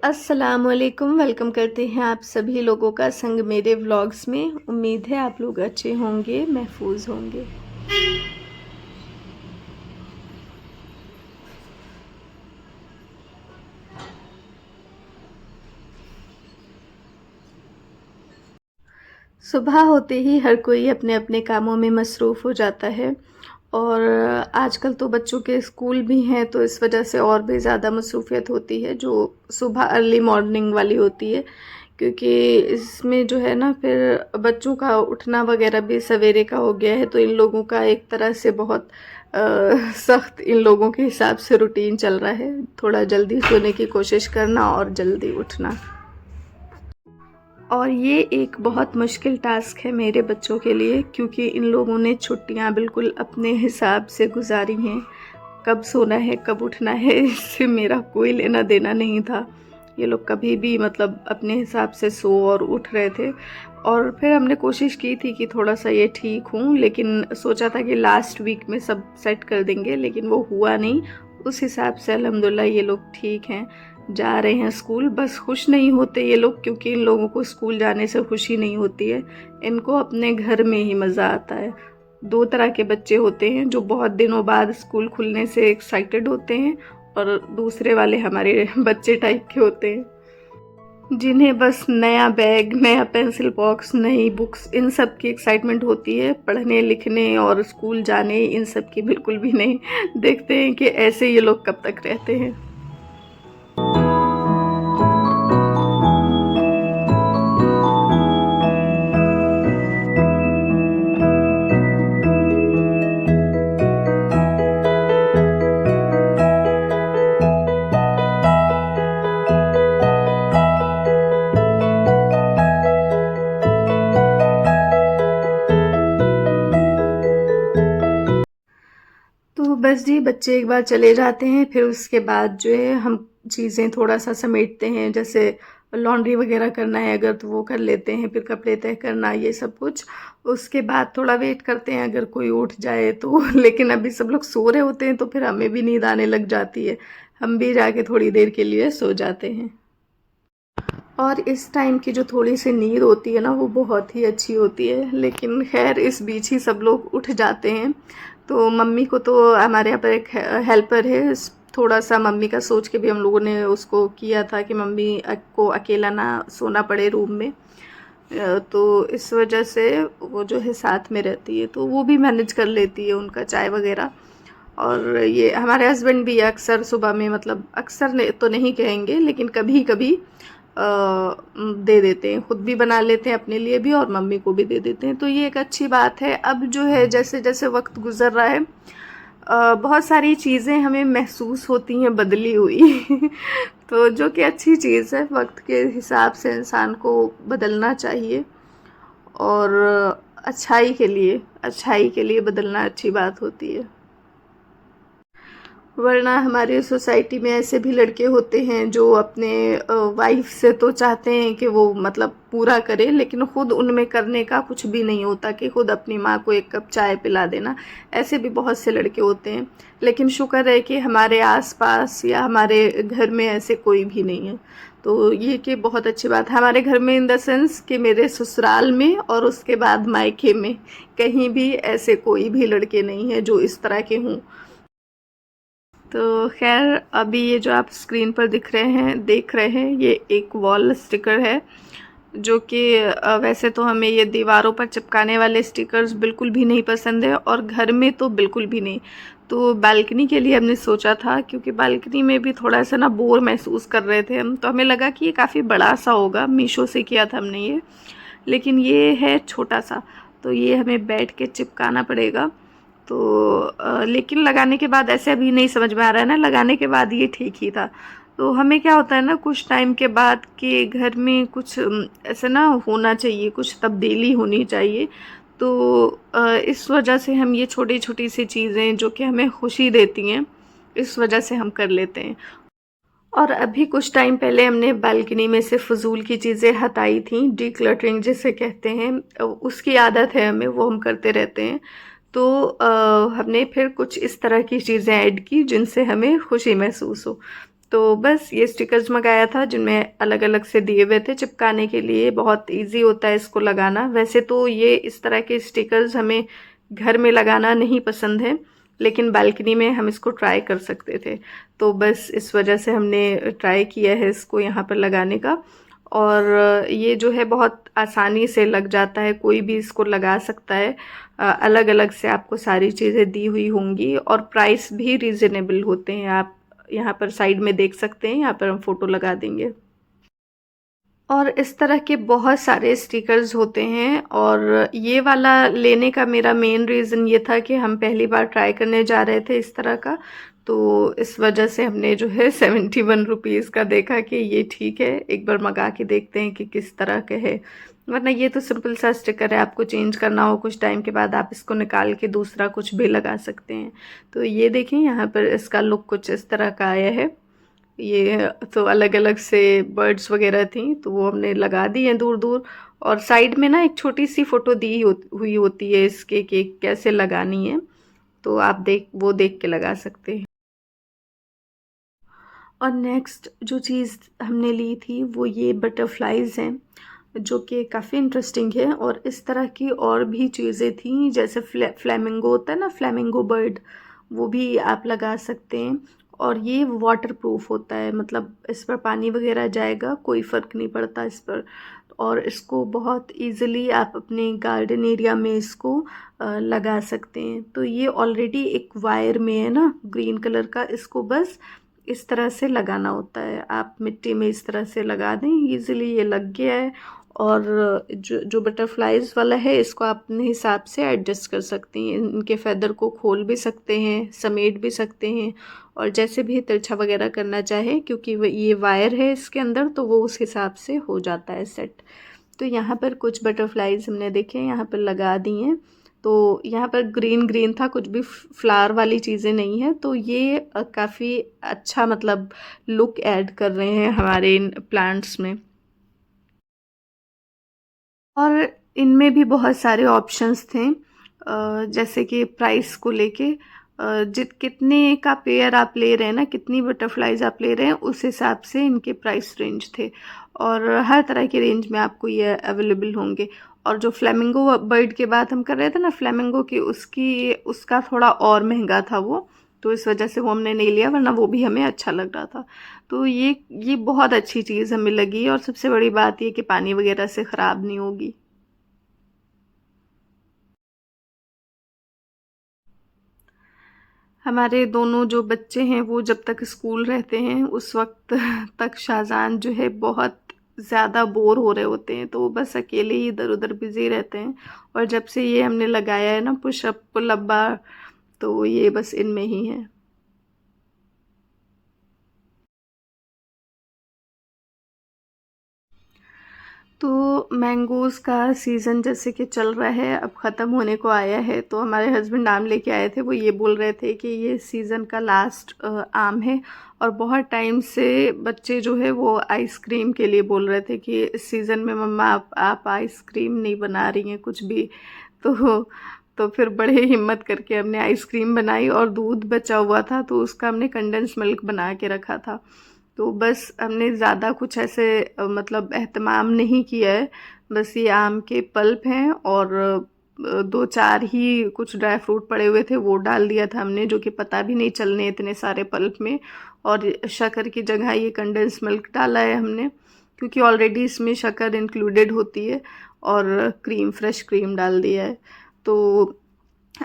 अस्सलामुअलैकुम। वेलकम करते हैं आप सभी लोगों का संग मेरे व्लॉग्स में। उम्मीद है आप लोग अच्छे होंगे, महफूज होंगे। सुबह होते ही हर कोई अपने अपने कामों में मसरूफ़ हो जाता है और आजकल तो बच्चों के स्कूल भी हैं, तो इस वजह से और भी ज़्यादा मसरूफ़ियत होती है जो सुबह अर्ली मॉर्निंग वाली होती है, क्योंकि इसमें जो है ना फिर बच्चों का उठना वगैरह भी सवेरे का हो गया है। तो इन लोगों का एक तरह से बहुत सख्त इन लोगों के हिसाब से रूटीन चल रहा है। थोड़ा जल्दी सोने की कोशिश करना और जल्दी उठना, और ये एक बहुत मुश्किल टास्क है मेरे बच्चों के लिए, क्योंकि इन लोगों ने छुट्टियां बिल्कुल अपने हिसाब से गुजारी हैं। कब सोना है कब उठना है इससे मेरा कोई लेना देना नहीं था। ये लोग कभी भी मतलब अपने हिसाब से सो और उठ रहे थे। और फिर हमने कोशिश की थी कि थोड़ा सा ये ठीक हूँ, लेकिन सोचा था कि लास्ट वीक में सब सेट कर देंगे, लेकिन वो हुआ नहीं। उस हिसाब से अल्हम्दुलिल्लाह ये लोग ठीक हैं, जा रहे हैं स्कूल। बस खुश नहीं होते ये लोग, क्योंकि इन लोगों को स्कूल जाने से खुशी नहीं होती है। इनको अपने घर में ही मज़ा आता है। दो तरह के बच्चे होते हैं, जो बहुत दिनों बाद स्कूल खुलने से एक्साइटेड होते हैं, और दूसरे वाले हमारे बच्चे टाइप के होते हैं, जिन्हें बस नया बैग, नया पेंसिल बॉक्स, नई बुक्स, इन सब की एक्साइटमेंट होती है। पढ़ने लिखने और स्कूल जाने इन सब की बिल्कुल भी नहीं। देखते हैं कि ऐसे ये लोग कब तक रहते हैं। तो बस जी, बच्चे एक बार चले जाते हैं, फिर उसके बाद जो है हम चीज़ें थोड़ा सा समेटते हैं। जैसे लॉन्ड्री वगैरह करना है अगर, तो वो कर लेते हैं, फिर कपड़े तय करना, ये सब कुछ। उसके बाद थोड़ा वेट करते हैं अगर कोई उठ जाए तो लेकिन अभी सब लोग सो रहे होते हैं, तो फिर हमें भी नींद आने लग जाती है। हम भी जाके थोड़ी देर के लिए सो जाते हैं। और इस टाइम की जो थोड़ी सी नींद होती है ना, वो बहुत ही अच्छी होती है। लेकिन खैर इस बीच ही सब लोग उठ जाते हैं। तो मम्मी को, तो हमारे यहाँ पर एक हेल्पर है, थोड़ा सा मम्मी का सोच के भी हम लोगों ने उसको किया था कि मम्मी को अकेला ना सोना पड़े रूम में। तो इस वजह से वो जो है साथ में रहती है, तो वो भी मैनेज कर लेती है उनका चाय वगैरह। और ये हमारे हस्बैंड भी अक्सर सुबह में, मतलब अक्सर तो नहीं कहेंगे, लेकिन कभी कभी दे देते हैं। खुद भी बना लेते हैं अपने लिए भी, और मम्मी को भी दे देते हैं। तो ये एक अच्छी बात है। अब जो है जैसे जैसे वक्त गुजर रहा है, बहुत सारी चीज़ें हमें महसूस होती हैं बदली हुई तो जो कि अच्छी चीज़ है। वक्त के हिसाब से इंसान को बदलना चाहिए, और अच्छाई के लिए बदलना अच्छी बात होती है। वरना हमारी सोसाइटी में ऐसे भी लड़के होते हैं जो अपने वाइफ से तो चाहते हैं कि वो मतलब पूरा करे, लेकिन खुद उनमें करने का कुछ भी नहीं होता कि खुद अपनी माँ को एक कप चाय पिला देना। ऐसे भी बहुत से लड़के होते हैं, लेकिन शुक्र है कि हमारे आसपास या हमारे घर में ऐसे कोई भी नहीं है। तो ये कि बहुत अच्छी बात है हमारे घर में, इन द सेंस कि मेरे ससुराल में और उसके बाद मायके में कहीं भी ऐसे कोई भी लड़के नहीं है जो इस तरह के हों। तो खैर, अभी ये जो आप स्क्रीन पर देख रहे हैं, ये एक वॉल स्टिकर है, जो कि वैसे तो हमें ये दीवारों पर चिपकाने वाले स्टिकर्स बिल्कुल भी नहीं पसंद है, और घर में तो बिल्कुल भी नहीं। तो बालकनी के लिए हमने सोचा था, क्योंकि बालकनी में भी थोड़ा सा ना बोर महसूस कर रहे थे हम, तो हमें लगा कि ये काफ़ी बड़ा सा होगा। मीशो से किया था हमने ये, लेकिन ये है छोटा सा, तो ये हमें बैठ के चिपकाना पड़ेगा। तो लेकिन लगाने के बाद ऐसे अभी नहीं समझ में आ रहा है ना, लगाने के बाद ये ठीक ही था। तो हमें क्या होता है ना, कुछ टाइम के बाद कि घर में कुछ ऐसे ना होना चाहिए, कुछ तब्दीली होनी चाहिए। तो इस वजह से हम ये छोटी छोटी सी चीज़ें जो कि हमें खुशी देती हैं, इस वजह से हम कर लेते हैं। और अभी कुछ टाइम पहले हमने बालकनी में से फ़िज़ूल की चीज़ें हटाई थी, डिक्लटरिंग जिसे कहते हैं। उसकी आदत है हमें, वो हम करते रहते हैं। तो हमने फिर कुछ इस तरह की चीज़ें ऐड की जिनसे हमें खुशी महसूस हो। तो बस ये स्टिकर्स मंगाया था जिनमें अलग अलग से दिए हुए थे चिपकाने के लिए, बहुत इजी होता है इसको लगाना। वैसे तो ये इस तरह के स्टिकर्स हमें घर में लगाना नहीं पसंद है, लेकिन बालकनी में हम इसको ट्राई कर सकते थे, तो बस इस वजह से हमने ट्राई किया है इसको यहाँ पर लगाने का। और ये जो है बहुत आसानी से लग जाता है, कोई भी इसको लगा सकता है। अलग अलग से आपको सारी चीज़ें दी हुई होंगी और प्राइस भी रीज़नेबल होते हैं। आप यहाँ पर साइड में देख सकते हैं, यहाँ पर हम फ़ोटो लगा देंगे। और इस तरह के बहुत सारे स्टिकर्स होते हैं, और ये वाला लेने का मेरा मेन रीज़न ये था कि हम पहली बार ट्राई करने जा रहे थे इस तरह का, तो इस वजह से हमने जो है 71 रुपीज़ का देखा कि ये ठीक है, एक बार मंगा के देखते हैं कि किस तरह के है। वरना ये तो सिंपल सा स्टिकर है, आपको चेंज करना हो कुछ टाइम के बाद आप इसको निकाल के दूसरा कुछ भी लगा सकते हैं। तो ये देखें, यहाँ पर इसका लुक कुछ इस तरह का आया है। ये तो अलग अलग से बर्ड्स वगैरह थी, तो वो हमने लगा दी हैं दूर दूर, और साइड में ना एक छोटी सी फोटो हुई होती है इसके कि कैसे लगानी है, तो आप वो देख के लगा सकते हैं। और नेक्स्ट जो चीज़ हमने ली थी वो ये बटरफ्लाइज़ हैं, जो कि काफ़ी इंटरेस्टिंग है। और इस तरह की और भी चीज़ें थी, जैसे फ्लेमिंगो होता है ना, फ्लेमिंगो बर्ड, वो भी आप लगा सकते हैं। और ये वाटर प्रूफ होता है, मतलब इस पर पानी वगैरह जाएगा, कोई फ़र्क नहीं पड़ता इस पर। और इसको बहुत इजीली आप अपने गार्डन एरिया में इसको लगा सकते हैं। तो ये ऑलरेडी एक वायर में है ना, ग्रीन कलर का, इसको बस इस तरह से लगाना होता है। आप मिट्टी में इस तरह से लगा दें, इजीली ये लग गया है। और जो बटरफ्लाइज वाला है, इसको आप अपने हिसाब से एडजस्ट कर सकती हैं, इनके फेदर को खोल भी सकते हैं, समेट भी सकते हैं, और जैसे भी तिरछा वगैरह करना चाहे, क्योंकि ये वायर है इसके अंदर, तो वो उस हिसाब से हो जाता है सेट। तो यहाँ पर कुछ बटरफ्लाइज हमने देखे यहाँ पर लगा दी हैं। तो यहाँ पर ग्रीन ग्रीन था, कुछ भी फ्लावर वाली चीज़ें नहीं है, तो ये काफ़ी अच्छा मतलब लुक ऐड कर रहे हैं हमारे इन प्लांट्स में। और इनमें भी बहुत सारे ऑप्शंस थे, जैसे कि प्राइस को लेके, जित कितने का पेयर आप ले रहे हैं ना, कितनी बटरफ्लाइज आप ले रहे हैं, उस हिसाब से इनके प्राइस रेंज थे। और हर तरह के रेंज में आपको ये अवेलेबल होंगे। और जो फ्लेमिंगो बर्ड की बात हम कर रहे थे ना, फ्लेमिंगो की, उसका थोड़ा और महंगा था वो, तो इस वजह से वो हमने नहीं लिया, वरना वो भी हमें अच्छा लग रहा था। तो ये बहुत अच्छी चीज़ हमें लगी, और सबसे बड़ी बात ये कि पानी वगैरह से ख़राब नहीं होगी। हमारे दोनों जो बच्चे हैं वो जब तक स्कूल रहते हैं उस वक्त तक शाहजान जो है बहुत ज़्यादा बोर हो रहे होते हैं, तो वो बस अकेले ही इधर उधर बिजी रहते हैं। और जब से ये हमने लगाया है ना पुशअप पुल अप बार, तो ये बस इनमें ही है। तो मैंगोज़ का सीज़न जैसे कि चल रहा है, अब ख़त्म होने को आया है, तो हमारे हस्बैंड आम लेके आए थे, वो ये बोल रहे थे कि ये सीज़न का लास्ट आम है। और बहुत टाइम से बच्चे जो है वो आइसक्रीम के लिए बोल रहे थे कि इस सीज़न में मम्मा आप आइसक्रीम नहीं बना रही हैं कुछ भी। तो तो फिर बड़े हिम्मत करके हमने आइसक्रीम बनाई, और दूध बचा हुआ था तो उसका हमने कंडेंस मिल्क बना के रखा था। तो बस हमने ज़्यादा कुछ ऐसे मतलब एहतमाम नहीं किया है। बस ये आम के पल्प हैं, और दो चार ही कुछ ड्राई फ्रूट पड़े हुए थे, वो डाल दिया था हमने, जो कि पता भी नहीं चलने इतने सारे पल्प में। और शक्कर की जगह ये कंडेंस मिल्क डाला है हमने, क्योंकि ऑलरेडी इसमें शक्कर इंक्लूडेड होती है। और क्रीम, फ्रेश क्रीम डाल दिया है। तो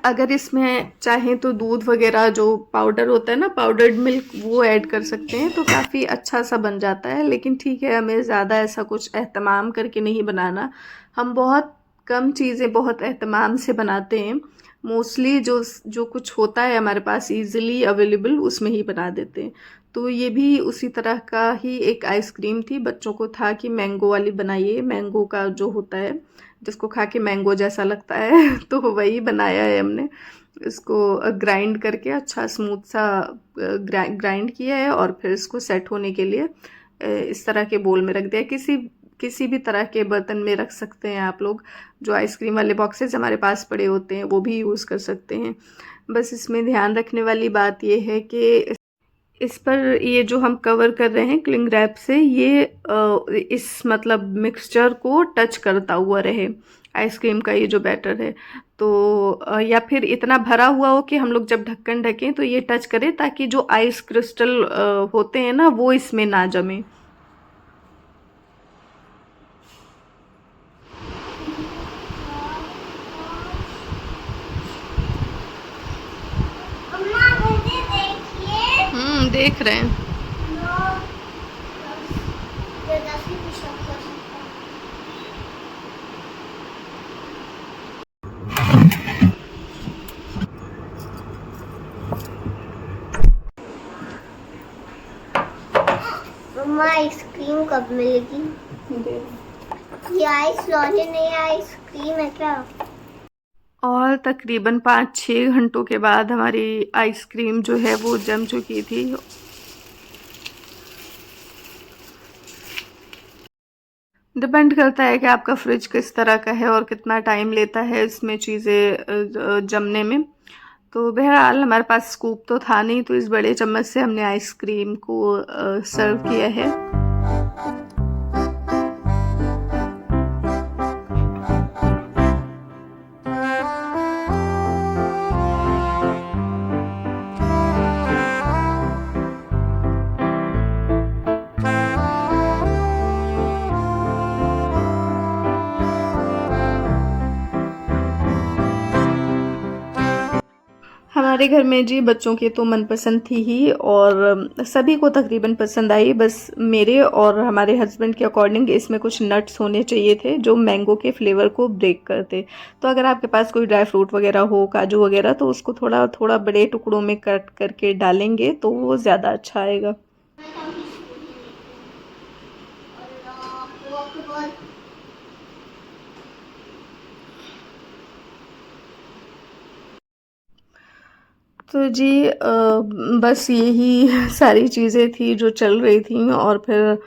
अगर इसमें चाहें तो दूध वगैरह जो पाउडर होता है ना, पाउडर्ड मिल्क, वो ऐड कर सकते हैं, तो काफ़ी अच्छा सा बन जाता है। लेकिन ठीक है, हमें ज़्यादा ऐसा कुछ एहतमाम करके नहीं बनाना। हम बहुत कम चीज़ें बहुत एहतमाम से बनाते हैं। मोस्टली जो जो कुछ होता है हमारे पास इजीली अवेलेबल, उसमें ही बना देते हैं। तो ये भी उसी तरह का ही एक आइसक्रीम थी, बच्चों को था कि मैंगो वाली बनाइए, मैंगो का जो होता है जिसको खा के मैंगो जैसा लगता है तो वही बनाया है हमने। इसको ग्राइंड करके अच्छा स्मूथ सा ग्राइंड किया है, और फिर इसको सेट होने के लिए इस तरह के बोल में रख दिया। किसी किसी भी तरह के बर्तन में रख सकते हैं आप लोग। जो आइसक्रीम वाले बॉक्सेस हमारे पास पड़े होते हैं वो भी यूज़ कर सकते हैं। बस इसमें ध्यान रखने वाली बात यह है कि इस पर ये जो हम कवर कर रहे हैं क्लिंग रैप से, ये इस मतलब मिक्सचर को टच करता हुआ रहे, आइसक्रीम का ये जो बैटर है। तो या फिर इतना भरा हुआ हो कि हम लोग जब ढक्कन ढकें तो ये टच करे, ताकि जो आइस क्रिस्टल होते हैं ना वो इसमें ना जमे। देख रहे हैं। मम्मा आइसक्रीम कब मिलेगी? ये आइस लॉली नहीं आइसक्रीम है क्या? और तकरीबन 5-6 घंटों के बाद हमारी आइसक्रीम जो है वो जम चुकी थी। डिपेंड करता है कि आपका फ्रिज किस तरह का है और कितना टाइम लेता है इसमें चीज़ें जमने में। तो बहरहाल हमारे पास स्कूप तो था नहीं, तो इस बड़े चम्मच से हमने आइसक्रीम को सर्व किया है। हमारे घर में जी बच्चों की तो मनपसंद थी ही, और सभी को तकरीबन पसंद आई। बस मेरे और हमारे हस्बैंड के अकॉर्डिंग इसमें कुछ नट्स होने चाहिए थे जो मैंगो के फ्लेवर को ब्रेक करते। तो अगर आपके पास कोई ड्राई फ्रूट वगैरह हो, काजू वगैरह, तो उसको थोड़ा थोड़ा बड़े टुकड़ों में कट करके डालेंगे तो वो ज़्यादा अच्छा आएगा। तो जी बस यही सारी चीज़ें थी जो चल रही थी। और फिर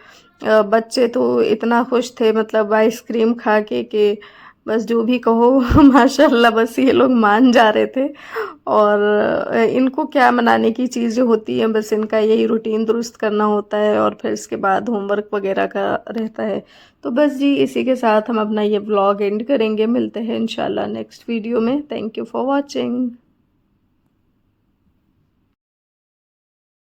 बच्चे तो इतना खुश थे मतलब आइसक्रीम खा के कि बस जो भी कहो माशाल्लाह, बस ये लोग मान जा रहे थे। और इनको क्या मनाने की चीज़ें होती हैं, बस इनका यही रूटीन दुरुस्त करना होता है और फिर इसके बाद होमवर्क वगैरह का रहता है। तो बस जी इसी के साथ हम अपना ये व्लॉग एंड करेंगे। मिलते हैं इंशाल्लाह नेक्स्ट वीडियो में। Thank you for watching.